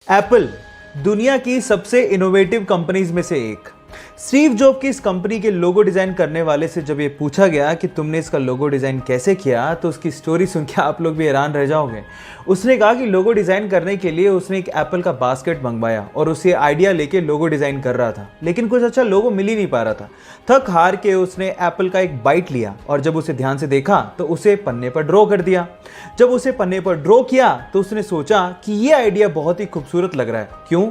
Apple दुनिया की सबसे इनोवेटिव कंपनीज में से एक। स्टीव जॉब की इस कंपनी के लोगो डिजाइन करने वाले से जब ये पूछा गया कि तुमने इसका लोगो डिजाइन कैसे किया, तो उसकी स्टोरी सुन के आप लोग भी हैरान रह जाओगे। उसने कहा कि लोगो डिजाइन करने के लिए उसने एक एप्पल का बास्केट मंगवाया और उसे आइडिया लेके लोगो डिजाइन कर रहा था, लेकिन कुछ अच्छा लोगो मिल ही नहीं पा रहा था। थक हार के उसने एप्पल का एक बाइट लिया और जब उसे ध्यान से देखा तो उसे पन्ने पर ड्रॉ कर दिया। जब उसे पन्ने पर ड्रॉ किया तो उसने सोचा कि ये आइडिया बहुत ही खूबसूरत लग रहा है। क्यों?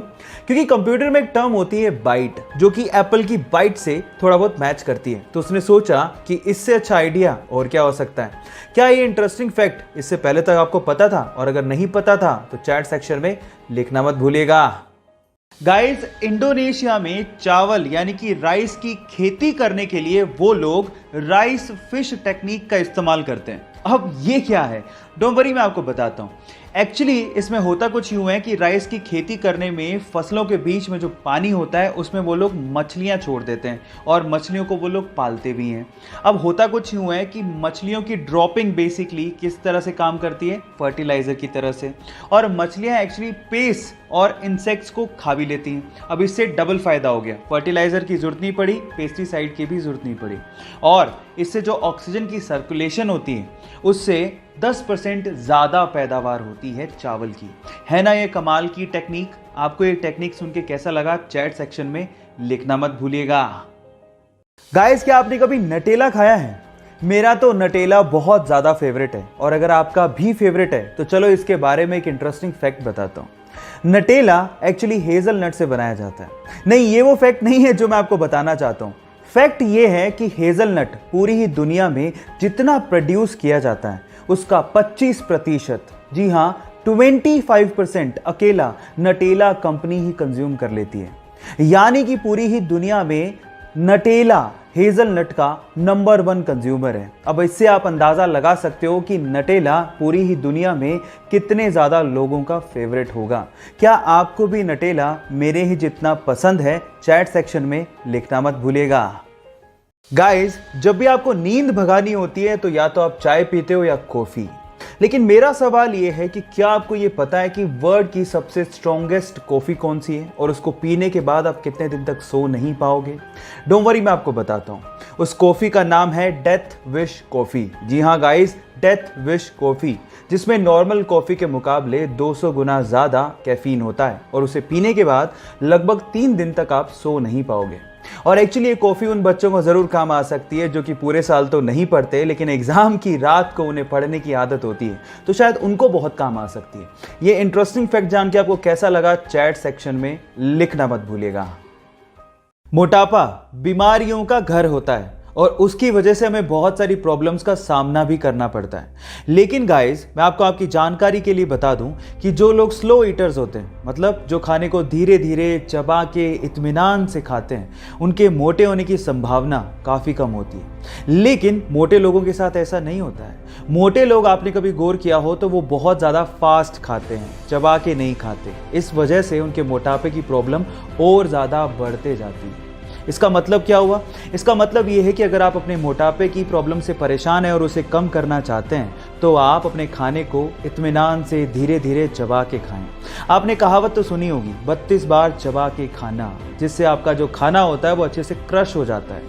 क्योंकि कंप्यूटर में एक टर्म होती है बाइट, जो कि एप्पल की बाइट से थोड़ा बहुत मैच करती है। तो उसने सोचा कि इससे अच्छा आइडिया और क्या हो सकता है। क्या ये इंटरेस्टिंग फैक्ट इससे पहले तक आपको पता था? और अगर नहीं पता था तो चैट सेक्शन में लिखना मत भूलिएगा। गाइस, इंडोनेशिया में चावल यानी कि राइस की खेती करने के लिए वो लोग राइस फिश टेक्निक का इस्तेमाल करते हैं। अब ये क्या है? डोंट वरी, मैं आपको बताता हूँ। एक्चुअली इसमें होता कुछ यूं है कि राइस की खेती करने में फसलों के बीच में जो पानी होता है उसमें वो लोग मछलियां छोड़ देते हैं और मछलियों को वो लोग पालते भी हैं। अब होता कुछ यूं है कि मछलियों की ड्रॉपिंग बेसिकली किस तरह से काम करती है? फर्टिलाइजर की तरह से। और मछलियां एक्चुअली पेस्ट और इंसेक्ट्स को खा भी लेती हैं। अब इससे डबल फायदा हो गया, फर्टिलाइजर की जरूरत नहीं पड़ी, पेस्टिसाइड की भी जरूरत नहीं पड़ी। और इससे जो ऑक्सीजन की सर्कुलेशन होती है उससे 10% ज़्यादा पैदावार होती है चावल की। है ना ये कमाल की टेक्निक? आपको ये टेक्निक सुन के कैसा लगा? चैट सेक्शन में लिखना मत भूलिएगा। गाइस, क्या आपने कभी नटेला खाया है? मेरा तो नटेला बहुत ज़्यादा फेवरेट है, और अगर आपका भी फेवरेट है तो चलो इसके बारे में एक इंटरेस्टिंग फैक्ट बताता हूँ। नटेला एक्चुअली हेजलनट से बनाया जाता है। नहीं, ये वो फैक्ट नहीं है जो मैं आपको बताना चाहता हूँ। फैक्ट ये है कि हेजलनट पूरी ही दुनिया में जितना प्रोड्यूस किया जाता है उसका 25%, जी हाँ 25% अकेला नटेला कंपनी ही कंज्यूम कर लेती है। यानी कि पूरी ही दुनिया में नटेला हेजलनट का नंबर 1 कंज्यूमर है। अब इससे आप अंदाजा लगा सकते हो कि नटेला पूरी ही दुनिया में कितने ज़्यादा लोगों का फेवरेट होगा। क्या आपको भी नटेला मेरे ही जितना पसंद है? चैट सेक्शन में लिखना मत भूलिएगा। गाइस, जब भी आपको नींद भगानी होती है तो या तो आप चाय पीते हो या कॉफी। लेकिन मेरा सवाल यह है कि क्या आपको यह पता है कि वर्ल्ड की सबसे स्ट्रॉन्गेस्ट कॉफी कौन सी है और उसको पीने के बाद आप कितने दिन तक सो नहीं पाओगे? डोंट वरी, मैं आपको बताता हूं। उस कॉफी का नाम है डेथ विश कॉफी। जी हाँ गाइस, डेथ विश कॉफी, जिसमें नॉर्मल कॉफी के मुकाबले 200 गुना ज्यादा कैफीन होता है और उसे पीने के बाद लगभग 3 दिन तक आप सो नहीं पाओगे। और एक्चुअली ये कॉफी उन बच्चों को जरूर काम आ सकती है जो कि पूरे साल तो नहीं पढ़ते, लेकिन एग्जाम की रात को उन्हें पढ़ने की आदत होती है, तो शायद उनको बहुत काम आ सकती है। ये इंटरेस्टिंग फैक्ट जान के आपको कैसा लगा? चैट सेक्शन में लिखना मत भूलिएगा। मोटापा बीमारियों का घर होता है और उसकी वजह से हमें बहुत सारी प्रॉब्लम्स का सामना भी करना पड़ता है। लेकिन गाइस, मैं आपको आपकी जानकारी के लिए बता दूं कि जो लोग स्लो ईटर्स होते हैं, मतलब जो खाने को धीरे धीरे चबा के इत्मीनान से खाते हैं, उनके मोटे होने की संभावना काफ़ी कम होती है। लेकिन मोटे लोगों के साथ ऐसा नहीं होता है। मोटे लोग, आपने कभी गौर किया हो तो वो बहुत ज़्यादा फास्ट खाते हैं, चबा के नहीं खाते। इस वजह से उनके मोटापे की प्रॉब्लम और ज़्यादा बढ़ते जाती है। इसका मतलब क्या हुआ? इसका मतलब यह है कि अगर आप अपने मोटापे की प्रॉब्लम से परेशान हैं और उसे कम करना चाहते हैं तो आप अपने खाने को इत्मीनान से धीरे धीरे चबा के खाएं। आपने कहावत तो सुनी होगी, 32 बार चबा के खाना, जिससे आपका जो खाना होता है वो अच्छे से क्रश हो जाता है।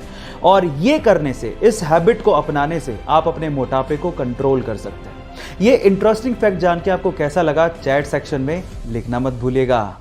और ये करने से, इस हैबिट को अपनाने से आप अपने मोटापे को कंट्रोल कर सकते हैं। ये इंटरेस्टिंग फैक्ट जान के आपको कैसा लगा? चैट सेक्शन में लिखना मत भूलिएगा।